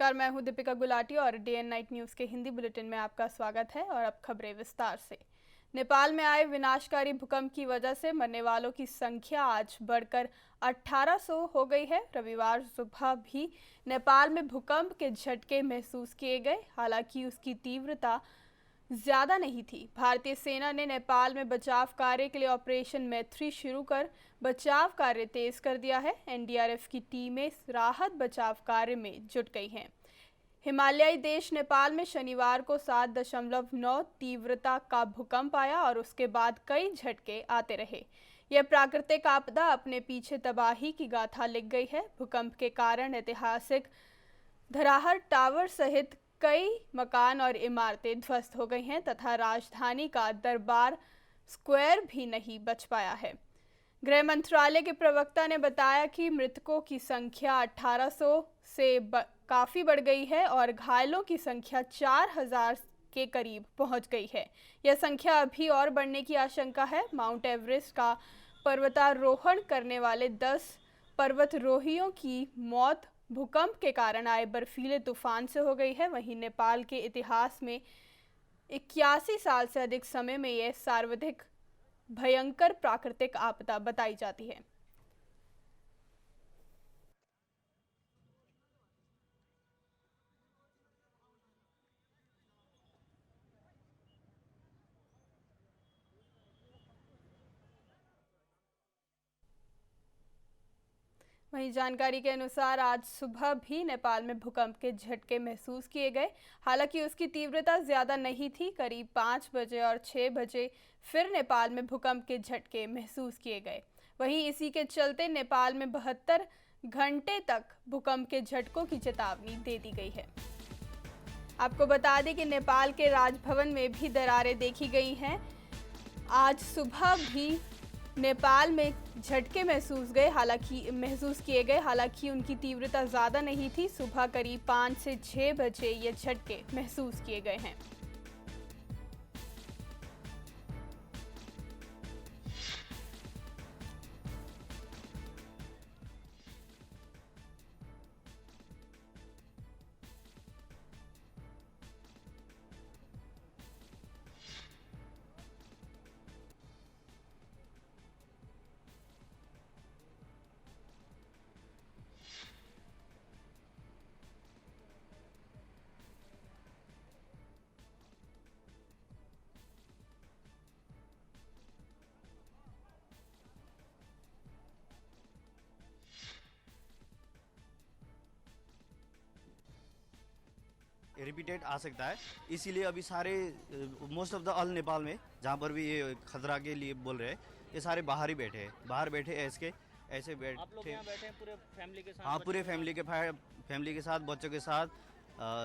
नमस्कार, मैं हूं दीपिका गुलाटी और डे एंड नाइट न्यूज़ के हिंदी बुलेटिन में आपका स्वागत है। और अब खबरें विस्तार से। नेपाल में आए विनाशकारी भूकंप की वजह से मरने वालों की संख्या आज बढ़कर 1800 हो गई है। रविवार सुबह भी नेपाल में भूकंप के झटके महसूस किए गए, हालांकि उसकी तीव्रता ज्यादा नहीं थी। भारतीय सेना ने नेपाल में बचाव कार्य के लिए ऑपरेशन मैत्री शुरू कर बचाव कार्य तेज कर दिया है। एनडीआरएफ की टीमें राहत बचाव कार्य में जुट गई हैं। हिमालयी देश नेपाल में शनिवार को 7.9 तीव्रता का भूकंप आया और उसके बाद कई झटके आते रहे। यह प्राकृतिक आपदा अपने पीछे तबाही की गाथा लिख गई है। भूकंप के कारण ऐतिहासिक धराहर टावर सहित कई मकान और इमारतें ध्वस्त हो गई हैं तथा राजधानी का दरबार स्क्वायर भी नहीं बच पाया है। गृह मंत्रालय के प्रवक्ता ने बताया कि मृतकों की संख्या 1800 से काफ़ी बढ़ गई है और घायलों की संख्या 4000 के करीब पहुंच गई है। यह संख्या अभी और बढ़ने की आशंका है। माउंट एवरेस्ट का पर्वतारोहण करने वाले 10 पर्वतारोहियों की मौत भूकंप के कारण आए बर्फीले तूफान से हो गई है। वहीं नेपाल के इतिहास में 81 साल से अधिक समय में यह सर्वाधिक भयंकर प्राकृतिक आपदा बताई जाती है। वहीं जानकारी के अनुसार आज सुबह भी नेपाल में भूकंप के झटके महसूस किए गए, हालांकि उसकी तीव्रता ज्यादा नहीं थी। करीब 5 बजे और 6 बजे फिर नेपाल में भूकंप के झटके महसूस किए गए। वहीं इसी के चलते नेपाल में 72 घंटे तक भूकंप के झटकों की चेतावनी दे दी गई है। आपको बता दें कि नेपाल के राजभवन में भी दरारें देखी गई हैं। आज सुबह भी नेपाल में झटके महसूस किए गए, हालांकि उनकी तीव्रता ज़्यादा नहीं थी। सुबह करीब 5 से 6 बजे ये झटके महसूस किए गए हैं। रिपीटेड आ सकता है, इसीलिए अभी सारे most of the all Nepal में जहाँ पर भी ये खतरा के लिए बोल रहे हैं, ये सारे बाहर ही बैठे हैं। बाहर बैठे ऐसे बैठे। आप लोग यहाँ बैठे हैं पूरे फैमिली के साथ? हाँ, पूरे फैमिली के साथ, बच्चों के साथ।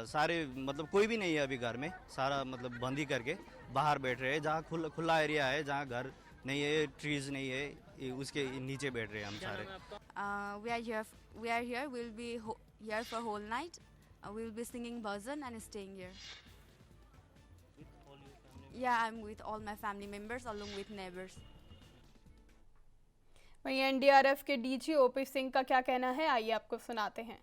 सारे मतलब कोई भी नहीं है अभी घर में, सारा मतलब बंद ही करके बाहर बैठ रहे हैं। जहाँ खुला एरिया है, जहाँ घर नहीं है, ट्रीज नहीं है, उसके नीचे बैठ रहे हैं हम सारे। We are here. We'll be here for whole night. We'll be singing bhajan and staying here. With all your family? Yeah, I'm with all my family members along with neighbors. वहीं एनडीआरएफ के DG OP Singh का क्या कहना है, आइए आपको सुनाते हैं।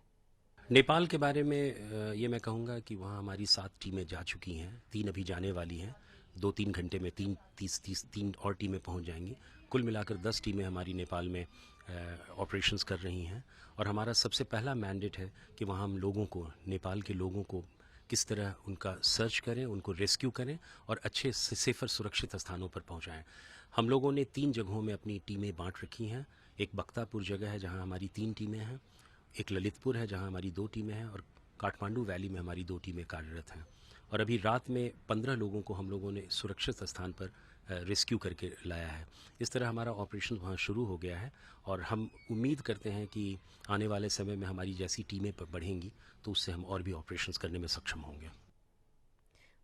नेपाल के बारे में ये मैं कहूँगा कि वहाँ हमारी 7 टीमें जा चुकी हैं, 3 अभी जाने वाली हैं। 2-3 घंटे में 3 और टीमें पहुँच जाएंगी। कुल मिलाकर 10 टीमें हमारी नेपाल में ऑपरेशंस कर रही हैं। और हमारा सबसे पहला मैंडेट है कि वहाँ हम लोगों को, नेपाल के लोगों को किस तरह उनका सर्च करें, उनको रेस्क्यू करें और अच्छे सेफर सुरक्षित स्थानों पर पहुँचाएँ। हम लोगों ने 3 जगहों में अपनी टीमें बांट रखी हैं। एक बख्तापुर जगह है जहाँ हमारी 3 टीमें हैं, एक ललितपुर है जहाँ हमारी 2 टीमें हैं, और काठमांडू वैली में हमारी 2 टीमें कार्यरत हैं। और अभी रात में 15 लोगों को हम लोगों ने सुरक्षित स्थान पर रेस्क्यू करके लाया है। इस तरह हमारा ऑपरेशन वहाँ शुरू हो गया है और हम उम्मीद करते हैं कि आने वाले समय में हमारी जैसी टीमें बढ़ेंगी तो उससे हम और भी ऑपरेशंस करने में सक्षम होंगे।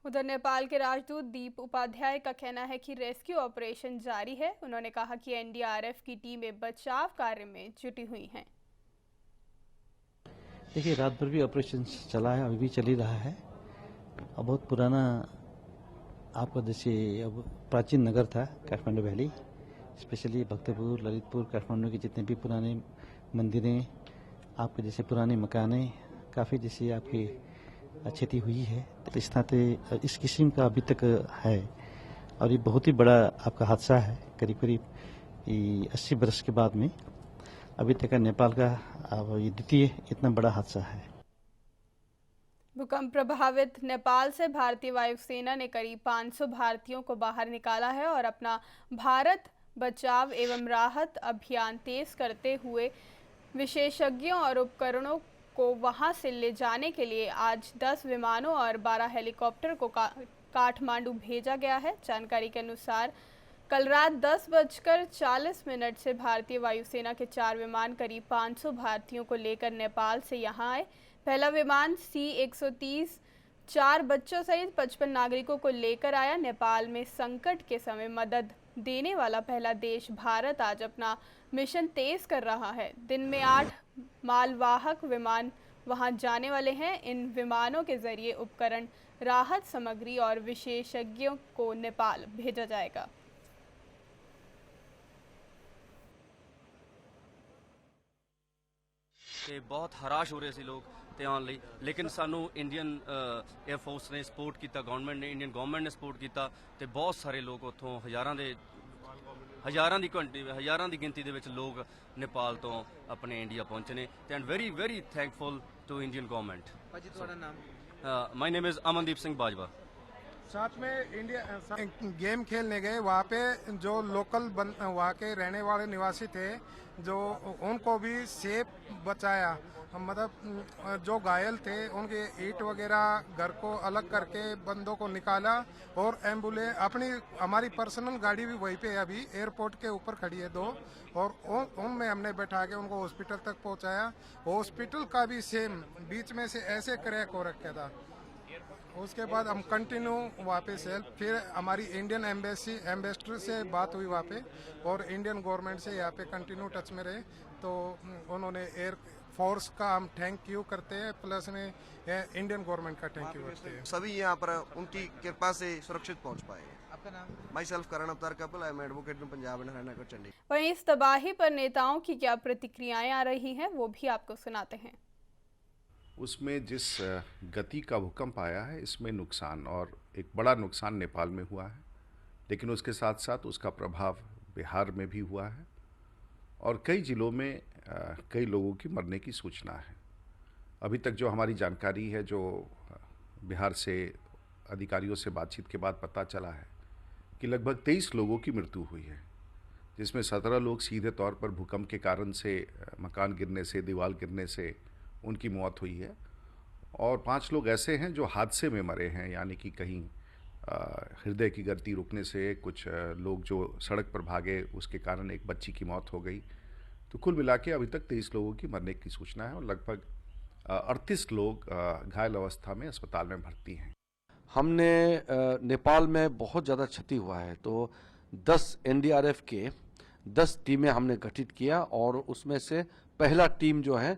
उधर नेपाल के राजदूत दीप उपाध्याय का कहना है कि रेस्क्यू ऑपरेशन जारी है। उन्होंने कहा कि एनडीआरएफ की टीमें बचाव कार्य में जुटी हुई हैं। देखिए, रात भर भी ऑपरेशन चला है, अभी भी चल ही रहा है। अब बहुत पुराना आपका जैसे अब प्राचीन नगर था काठमांडू वैली, स्पेशली भक्तपुर, ललितपुर, काठमांडू के जितने भी पुराने मंदिरें, आपके जैसे पुराने मकाने, काफ़ी जैसे आपकी क्षति हुई है। तो इस नाते इस किस्म का अभी तक है और ये बहुत ही बड़ा आपका हादसा है। करीब करीब 80 बरस के बाद में अभी तक का नेपाल का अब ये द्वितीय इतना बड़ा हादसा है। भूकंप प्रभावित नेपाल से भारतीय वायुसेना ने करीब 500 भारतीयों को बाहर निकाला है और अपना भारत बचाव एवं राहत अभियान तेज करते हुए विशेषज्ञों और उपकरणों को वहां से ले जाने के लिए आज 10 विमानों और 12 हेलीकॉप्टर को काठमांडू भेजा गया है। जानकारी के अनुसार कल रात 10:40 से भारतीय वायुसेना के 4 विमान करीब 500 भारतीयों को लेकर नेपाल से यहां आए। पहला विमान C-130 4 बच्चों सहित 55 नागरिकों को लेकर आया। नेपाल में संकट के समय मदद देने वाला पहला देश भारत आज अपना मिशन तेज कर रहा है। दिन में 8 मालवाहक विमान वहां जाने वाले हैं। इन विमानों के जरिए उपकरण, राहत सामग्री और विशेषज्ञों को नेपाल भेजा जाएगा। ਤੇ ਬਹੁਤ ਹਰਾਸ਼ ਹੋ ਰਹੇ ਸੀ ਲੋਕ ਤੇ ਆਉਣ ਲਈ, ਲੇਕਿਨ ਸਾਨੂੰ ਇੰਡੀਅਨ 에ਅਰ ਫੋਰਸ ਨੇ ਸਪੋਰਟ ਕੀਤਾ, ਗਵਰਨਮੈਂਟ ਨੇ, ਇੰਡੀਅਨ ਗਵਰਨਮੈਂਟ ਨੇ ਸਪੋਰਟ ਕੀਤਾ ਤੇ ਬਹੁਤ ਸਾਰੇ ਲੋਕ ਉੱਥੋਂ ਹਜ਼ਾਰਾਂ ਦੀ ਗਿਣਤੀ ਦੇ ਵਿੱਚ ਲੋਕ ਨੇਪਾਲ ਤੋਂ ਆਪਣੇ ਇੰਡੀਆ ਪਹੁੰਚੇ ਨੇ ਤੇ and very very thankful to Indian government. ਭਾਜੀ ਤੁਹਾਡਾ ਨਾਮ? My name is Amandeep Singh Bajwa. साथ में इंडिया गेम खेलने गए, वहाँ पे जो लोकल वहाँ के रहने वाले निवासी थे जो उनको भी सेफ बचाया। मतलब जो घायल थे उनके ईंट वगैरह घर को अलग करके बंदों को निकाला और एम्बुलेंस अपनी हमारी पर्सनल गाड़ी भी वहीं पे अभी एयरपोर्ट के ऊपर खड़ी है 2 और उनमें हमने बैठा के उनको हॉस्पिटल तक पहुँचाया। हॉस्पिटल का भी सेम बीच में से ऐसे क्रैक हो रखा था। उसके बाद हम कंटिन्यू वहाँ पे सेल्फ, फिर हमारी इंडियन एम्बेसडर से बात हुई वहाँ पे और इंडियन गवर्नमेंट से यहाँ पे कंटिन्यू टच में रहे। तो उन्होंने एयर फोर्स का हम थैंक यू करते हैं, प्लस में इंडियन गवर्नमेंट का थैंक यू करते हैं। सभी यहाँ पर उनकी कृपा से सुरक्षित पहुँच पाए। आपका नाम? माई सेल्फ करण अवतार Kapil, I am advocate in Punjab and Haryana Chandigarh. वहीं इस तबाही पर नेताओं की क्या प्रतिक्रियाएं आ रही हैं वो भी आपको सुनाते हैं। उसमें जिस गति का भूकंप आया है इसमें नुकसान और एक बड़ा नुकसान नेपाल में हुआ है, लेकिन उसके साथ साथ उसका प्रभाव बिहार में भी हुआ है और कई ज़िलों में कई लोगों की मरने की सूचना है। अभी तक जो हमारी जानकारी है, जो बिहार से अधिकारियों से बातचीत के बाद पता चला है कि लगभग 23 लोगों की मृत्यु हुई है, जिसमें 17 लोग सीधे तौर पर भूकंप के कारण से, मकान गिरने से, दीवार गिरने से उनकी मौत हुई है और 5 लोग ऐसे हैं जो हादसे में मरे हैं, यानी कि कहीं हृदय की गति रुकने से, कुछ लोग जो सड़क पर भागे उसके कारण एक बच्ची की मौत हो गई। तो कुल मिला के अभी तक 23 लोगों की मरने की सूचना है और लगभग 38 लोग घायल अवस्था में अस्पताल में भर्ती हैं। हमने नेपाल में बहुत ज़्यादा क्षति हुआ है, तो 10 NDRF के 10 टीमें हमने गठित किया और उसमें से पहला टीम जो है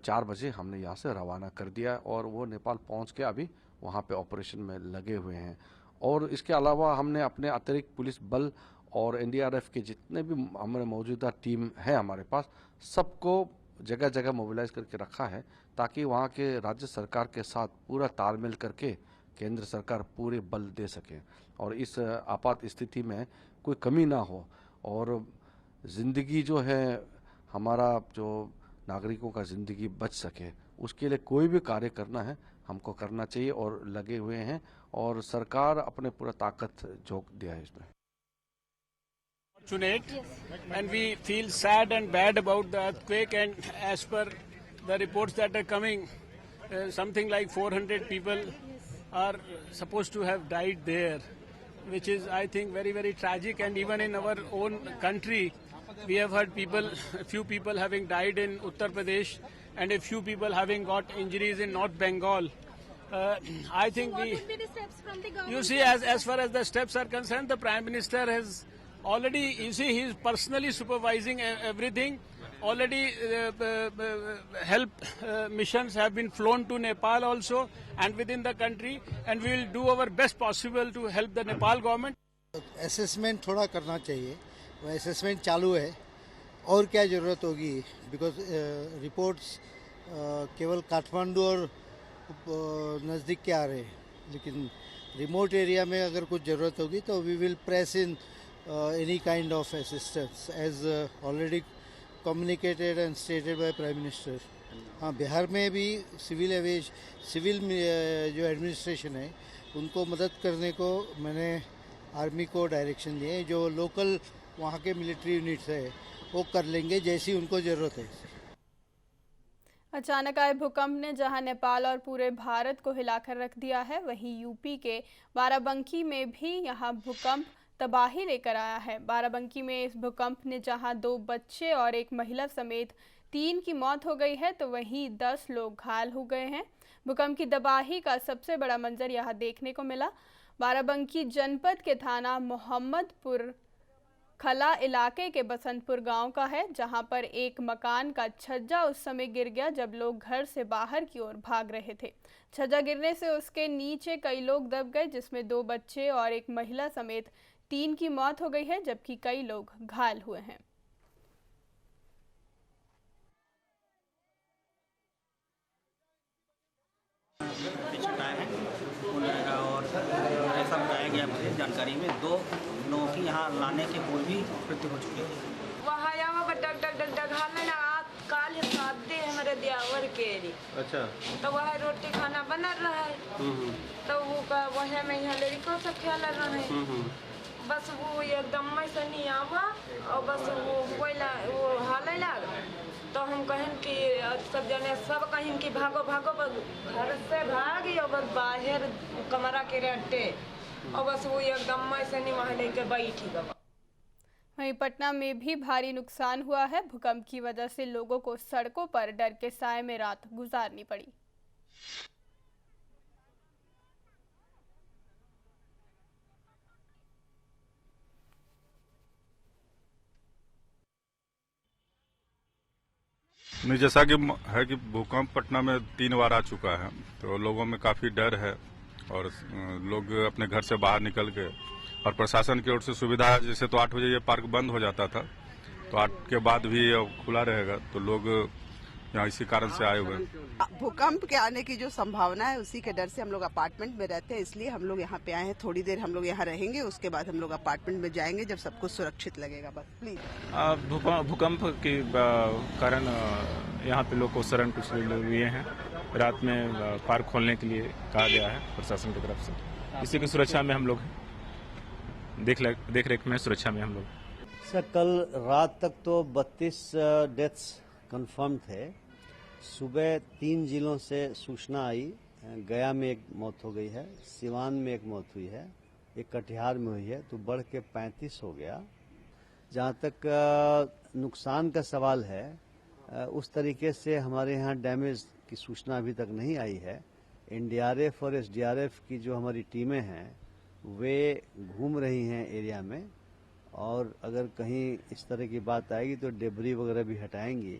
4 बजे हमने यहाँ से रवाना कर दिया और वो नेपाल पहुँच के अभी वहाँ पे ऑपरेशन में लगे हुए हैं। और इसके अलावा हमने अपने अतिरिक्त पुलिस बल और NDRF के जितने भी हमारे मौजूदा टीम है हमारे पास, सबको जगह जगह मोबिलाइज करके रखा है ताकि वहाँ के राज्य सरकार के साथ पूरा तालमेल करके केंद्र सरकार पूरे बल दे सके और इस आपात स्थिति में कोई कमी ना हो और ज़िंदगी जो है हमारा, जो नागरिकों का ज़िंदगी बच सके, उसके लिए कोई भी कार्य करना है हमको करना चाहिए और लगे हुए हैं और सरकार अपने पूरा ताकत झोंक दिया है इसमें। Fortunate, and we feel sad and bad about the earthquake, and as per the reports that are coming, something like 400 people are supposed to have died there, which is, I think, very, very tragic. And even in our own country, we have heard a few people having died in Uttar Pradesh and a few people having got injuries in North Bengal. I think what would be the steps from the government? You see, as far as the steps are concerned, the Prime Minister has already, you see, he is personally supervising everything. Already help missions have been flown to Nepal also and within the country, and we will do our best possible to help the Nepal government. Assessment थोड़ा करना चाहिए, assessment चालू है और क्या ज़रूरत होगी, because reports केवल काठमांडू और नज़दीक के आ रहे हैं, लेकिन रिमोट एरिया में अगर कुछ ज़रूरत होगी तो we will press in any kind of assistance as already communicated and stated by prime minister. हाँ, बिहार में भी सिविल जो एडमिनिस्ट्रेशन है उनको मदद करने को मैंने आर्मी को डायरेक्शन दिए, जो लोकल वहाँ के मिलिट्री यूनिट्स है वो कर लेंगे जैसी उनको ज़रूरत है। अचानक आए भूकंप ने जहां नेपाल और पूरे भारत को हिलाकर रख दिया है, वहीं यूपी के बाराबंकी में भी यहां भूकंप तबाही लेकर आया है। बाराबंकी में इस भूकंप ने जहां 2 बच्चे और एक महिला समेत 3 की मौत हो गई है, तो वहीं 10 लोग घायल हो गए हैं। भूकंप की तबाही का सबसे बड़ा मंजर यहां देखने को मिला। बाराबंकी जनपद के थाना मोहम्मदपुर खला इलाके के बसंतपुर गांव का है, जहां पर एक मकान का छज्जा उस समय गिर गया जब लोग घर से बाहर की ओर भाग रहे थे। छज्जा गिरने से उसके नीचे कई लोग दब गए, जिसमें 2 बच्चे और एक महिला समेत 3 की मौत हो गई है, जबकि कई लोग घायल हुए हैं। और ऐसा बताया गया मुझे जानकारी में 2 लोगों की यहाँ लाने के पूर्व भी मृत्यु हो चुकी है। वहाँ यहाँ डग डग डग डग हाल काल शादी है मेरे दियावर के। अच्छा। तो वह रोटी खाना बना रहा है, तो वो वह में यहाँ लड़कों से खेल रहा है। बस वो एकदम में से नहीं आवा और बस वो हाल लग, तो हम कहें कि सब जने सब कहें कि भागो भागो, घर से भागी और बस बाहर कमरा के रहते और बस वो एकदम में से नहीं वहाँ लेकर बैठी गवा। वहीं पटना में भी भारी नुकसान हुआ है। भूकंप की वजह से लोगों को सड़कों पर डर के साए में रात गुजारनी पड़ी। नहीं, जैसा कि है कि भूकंप पटना में 3 बार आ चुका है, तो लोगों में काफ़ी डर है और लोग अपने घर से बाहर निकल के, और प्रशासन की ओर से सुविधा है, जैसे तो 8 बजे ये पार्क बंद हो जाता था, तो 8 के बाद भी खुला रहेगा, तो लोग यहाँ इसी कारण से आए हुए हैं। भूकंप के आने की जो संभावना है उसी के डर से हम लोग अपार्टमेंट में रहते हैं, इसलिए हम लोग यहाँ पे आए हैं। थोड़ी देर हम लोग यहाँ रहेंगे, उसके बाद हम लोग अपार्टमेंट में जाएंगे जब सब कुछ सुरक्षित लगेगा। बस प्लीज। भूकंप के कारण यहाँ पे लोग को शरण कुछ हुए हैं। रात में पार्क खोलने के लिए कहा गया है प्रशासन की तरफ से। इसी की सुरक्षा में हम लोग देख रेख में सुरक्षा में हम लोग। सर, कल रात तक तो 32 डेथ्स कंफर्म थे। सुबह 3 जिलों से सूचना आई। गया में एक मौत हो गई है, सिवान में एक मौत हुई है, एक कटिहार में हुई है, तो बढ़ के 35 हो गया। जहाँ तक नुकसान का सवाल है, उस तरीके से हमारे यहाँ डैमेज की सूचना अभी तक नहीं आई है। एनडीआरएफ और एसडीआरएफ की जो हमारी टीमें हैं वे घूम रही हैं एरिया में, और अगर कहीं इस तरह की बात आएगी तो डेबरी वगैरह भी हटाएंगी।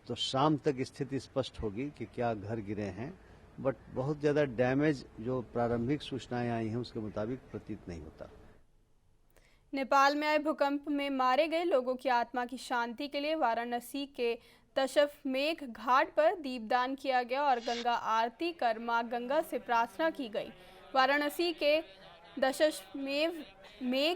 तो शाम तक स्थिति स्पष्ट होगी कि क्या घर गिरे हैं, बट बहुत ज़्यादा डैमेज जो प्रारंभिक सूचनाएं आई हैं उसके मुताबिक प्रतीत नहीं होता। नेपाल में आए भूकंप में मारे गए लोगों की आत्मा की शांति के लिए वाराणसी के दशमेघ घाट पर दीपदान किया गया और गंगा आरती कर मां गंगा से प्रार्थना की गई। वाराणसी के दशमेघ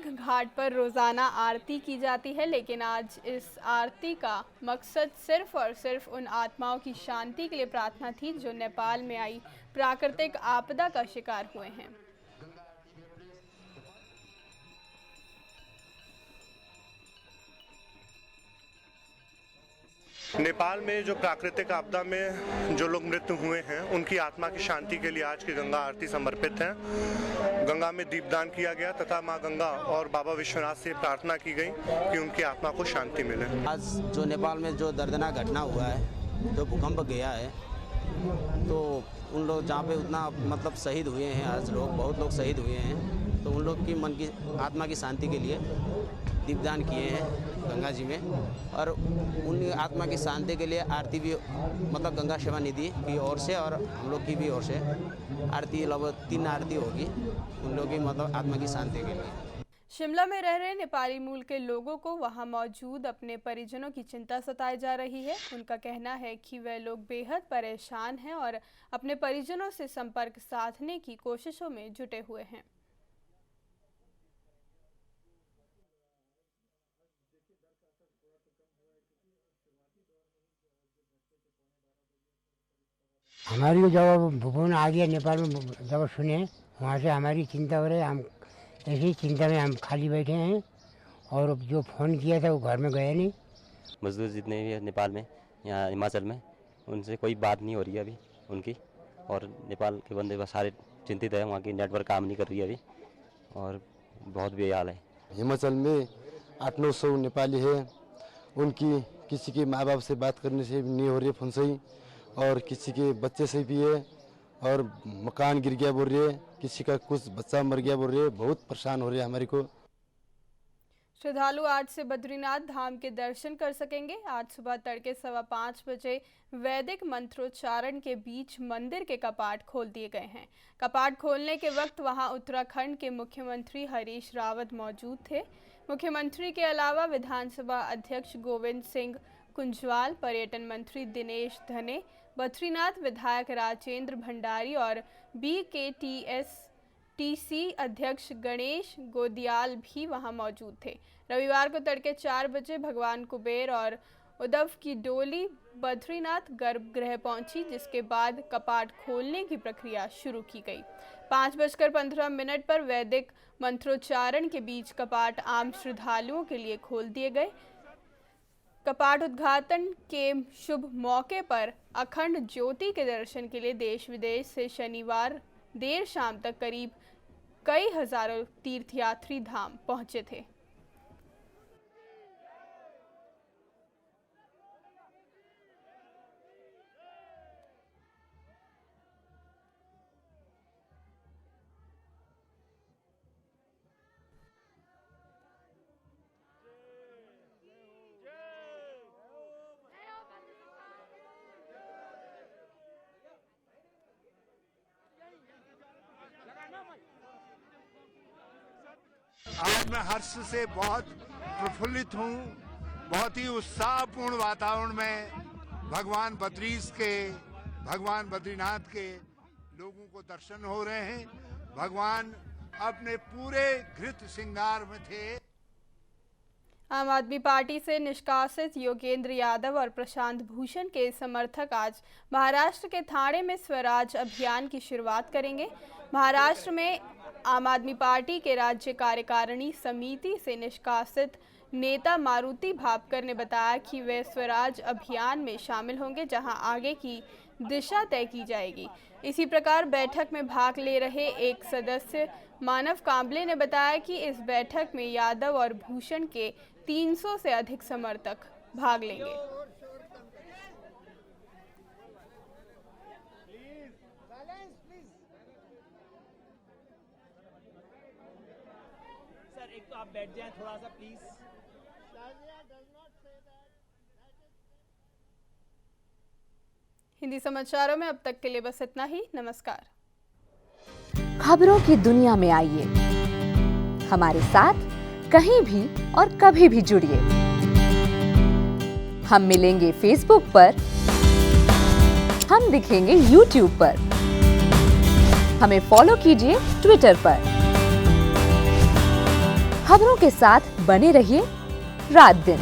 घाट पर रोजाना आरती की जाती है, लेकिन आज इस आरती का मकसद सिर्फ और सिर्फ उन आत्माओं की शांति के लिए प्रार्थना थी जो नेपाल में आई प्राकृतिक आपदा का शिकार हुए हैं। नेपाल में जो प्राकृतिक आपदा में जो लोग मृत्यु हुए हैं उनकी आत्मा की शांति के लिए आज की गंगा आरती समर्पित है। गंगा में दीपदान किया गया तथा मां गंगा और बाबा विश्वनाथ से प्रार्थना की गई कि उनकी आत्मा को शांति मिले। आज जो नेपाल में जो दर्दनाक घटना हुआ है, जो भूकंप गया है, तो उन लोग जहाँ पे उतना मतलब शहीद हुए हैं, आज लोग बहुत लोग शहीद हुए हैं, तो उन लोग की मन की आत्मा की शांति के लिए दीपदान किए हैं गंगा जी में, और उन आत्मा की शांति के लिए आरती भी मतलब गंगा सेवा निधि की ओर से और हम लोग की भी ओर से आरती लगभग 3 आरती होगी उन लोगों की मतलब आत्मा की शांति के लिए। शिमला में रह रहे नेपाली मूल के लोगों को वहां मौजूद अपने परिजनों की चिंता सताई जा रही है। उनका कहना है कि वे लोग बेहद परेशान हैं और अपने परिजनों से संपर्क साधने की कोशिशों में जुटे हुए हैं। हमारी जब फोन आ गया नेपाल में, जब सुने वहाँ से हमारी चिंता हो रही है। हम ऐसी चिंता में हम खाली बैठे हैं और जो फ़ोन किया था वो घर में गया नहीं। मजदूर जितने भी हैं नेपाल में, यहाँ हिमाचल में, उनसे कोई बात नहीं हो रही है अभी उनकी। और नेपाल के बंदे बस सारे चिंतित है, वहाँ की नेटवर्क काम नहीं कर रही है अभी और बहुत बेहाल है। हिमाचल में 800-900 नेपाली है, उनकी किसी के माँ बाप से बात करने से नहीं हो रही है फोन से ही, और किसी के बच्चे से भी है, और मकान गिर गया बोल रही है, किसी का कुछ बच्चा मर गया बोल रही है। बहुत परेशान हो रही है हमारे को। श्रद्धालु आज से बद्रीनाथ धाम के दर्शन कर सकेंगे। आज सुबह तड़के 5:15 बजे वैदिक मंत्रोच्चारण के बीच मंदिर के कपाट खोल दिए गए हैं। कपाट खोलने के वक्त वहां उत्तराखंड के मुख्यमंत्री हरीश रावत मौजूद थे। मुख्यमंत्री के अलावा विधानसभा अध्यक्ष गोविंद सिंह कुंजवाल, पर्यटन मंत्री दिनेश धने, बद्रीनाथ विधायक राजेंद्र भंडारी और BKTC अध्यक्छ गणेश गोदियाल भी वहां मौजूद थे। रविवार को तड़के 4 बजे भगवान कुबेर और उद्धव की डोली बद्रीनाथ गर्भगृह पहुंची, जिसके बाद कपाट खोलने की प्रक्रिया शुरू की गई। 5:15 पर वैदिक मंत्रोच्चारण के बीच कपाट आम श्रद्धालुओं के लिए खोल दिए गए। कपाट उद्घाटन के शुभ मौके पर अखंड ज्योति के दर्शन के लिए देश विदेश से शनिवार देर शाम तक करीब कई हजारों तीर्थयात्री धाम पहुंचे थे। आज मैं हर्ष से बहुत प्रफुल्लित हूँ। बहुत ही उत्साहपूर्ण वातावरण में भगवान बद्रीनाथ के लोगों को दर्शन हो रहे हैं। भगवान अपने पूरे घृत श्रृंगार में थे। आम आदमी पार्टी से निष्कासित योगेंद्र यादव और प्रशांत भूषण के समर्थक आज महाराष्ट्र के ठाणे में स्वराज अभियान की शुरुआत करेंगे। महाराष्ट्र में आम आदमी पार्टी के राज्य कार्यकारिणी समिति से निष्कासित नेता मारुति भापकर ने बताया कि वे स्वराज अभियान में शामिल होंगे, जहां आगे की दिशा तय की जाएगी। इसी प्रकार बैठक में भाग ले रहे एक सदस्य मानव कांबले ने बताया कि इस बैठक में यादव और भूषण के 300 से अधिक समर्थक भाग लेंगे। एक तो आप बैठ जाएं थोड़ा सा प्लीज। हिंदी समाचारों में अब तक के लिए बस इतना ही। नमस्कार। खबरों की दुनिया में आइए, हमारे साथ कहीं भी और कभी भी जुड़िए। हम मिलेंगे फेसबुक पर, हम दिखेंगे यूट्यूब पर, हमें फॉलो कीजिए ट्विटर पर। खबरों के साथ बने रहिए रात दिन।